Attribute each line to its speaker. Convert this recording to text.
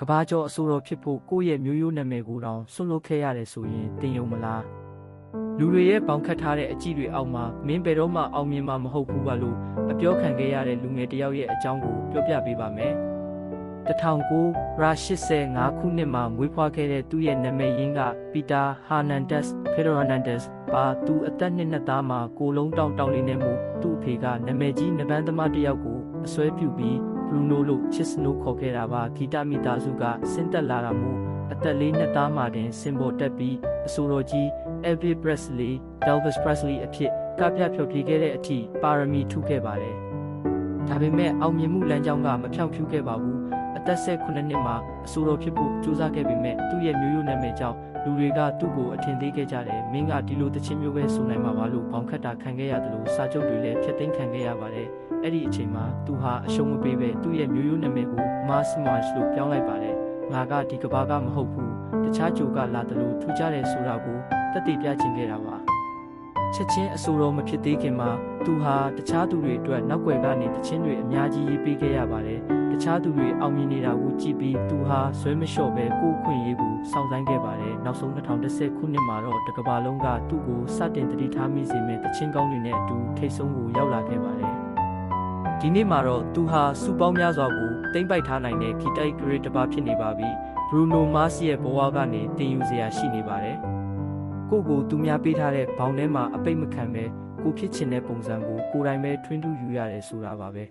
Speaker 1: ကဘာကျော်အဆိုတော်ဖြစ်ဖို့ကိုယ့်ရဲ့မျိုးရိုးနာမည်ကိုတောင်ဆွန့်လွတ်ခဲ့ရတယ်ဆိုရင်တင်ယုံမလားလူတွေရဲ့ပေါင်ခတ်ထားတဲ့အကြည့်တွေအောက်မှာမင်းဘယ်တော့မှအောင်မြင်မှာမဟုတ်ဘူးပါလို့အပြောခံခဲ့ရတဲ့လူငယ်တယောက်ရဲ့အကြောင်းကိုပြောပြပေးပါမယ်1985ခုနှစ်မှာမွေးဖွားခဲ့တဲ့သူ့ရဲ့နာမည်ရင်းကပီတာဟာနန်ဒက်စ်ဖီရိုဟန်နန်ဒက်စ်ပါသူအသက်နှစ်သားမှာကိုလုံးတောင်လေးနဲ့မို့သူ့အဖေကနာမည်ကြီးနဘန်းသမားတစ်ယောက်ကိုအစွဲပြုပြီးဘရူနိုလို့ချစ်စနိုးခေါ်ခဲ့တာပါဂီတမိသားစုကဆင်းသက်လာတာမို့အသက်လေးနှစ်သားမှာတင်စင်ပေါ်တက်ပြီးအဆိုတော်ကြီး Elvis Presley အဖြစ်ကပြဖြောပြခဲ့တဲ့အထိပါရမီထူခဲ့ပါတယ်ဒါပေမဲ့အောင်မြင်မှုလမ်းကြောင်းကမဖြောင့်ဖြူးခဲ့ပါဘူးအသက်19နှစ်မှာအဆိုတော်ဖြစ်ဖို့ကြိုးစားခဲ့ပေမဲ့သူ့ရဲ့မျိုးရိုးနာမည်ကြောင့်လူတွေကသူ့ကိုအထင်သေးခဲ့ကြတယ်မင်းကဒီလိုတခြင်းမျိုးပဲဆိုနိုင်မှာပါလို့ဘောင်ခတ်တာခံခဲ့ရတယ်လို့စာချုပ်တွေလည်းဖျက်သိမ်းခံခဲ့ရပါတယ်အဲ့ဒီအချိန်မှာသူဟာအရှုံးမပေးပဲသူ့ရဲ့မျိုးရိုးနာမည်ကို Marsလို့ပြောင်းလိုက်ပါတယ်ငါကဒီကဘာကမဟုတ်ဘူးတခြားကြိုကလာတယ်လို့ထူးခြားတယ်ဆိုတာကိုသက်သေပြချင်ခဲ့တာပါချက်ချင်းအဆိုတော်မဖြစ်သေးခင်မှာသူဟာတခြားသူတွေအတွက်နောက်ွယ်ကနေတခြင်းတွေအများကြီးရေးပေးခဲ့ရပါတယ်တခြားသူတွေအောင်မြင်နေတာကိုကြည့်ပြီးသူဟာဇွဲမလျှော့ပဲကိုယ်ခွင့်ရေးကိုစောင့်ဆိုင်းခဲ့ပါတယ်နောက်ဆုံး2010ခုနှစ်မှာတော့တကဘာလုံးကသူ့ကိုစတင်တတိထားမိစေမဲ့တခြင်းကောင်းတွေနဲ့အတူထိတ်ဆုံးကိုရောက်လာခဲ့ပါတယ်ဒီနေ့မှာတော့သူဟာစူပေါင်းများစွာကိုသိမ့်ပိုက်ထားနိုင်တဲ့ဂီတဂရိတစ်ပါးဖြစ်နေပါပြီဘရူနိုမားစီရဲ့ဘဝကနေတင်ယူစရာရှိနေပါတယ်ကိုသူများပေးထားတဲ့ဘောင်ထဲမှာအပိတ်မခံပဲကိုဖြစ်ချင်တဲ့ပုံစံကိုကိုယ်တိုင်ပဲထွင်းထူးယူရတယ်ဆိုတာပါပဲ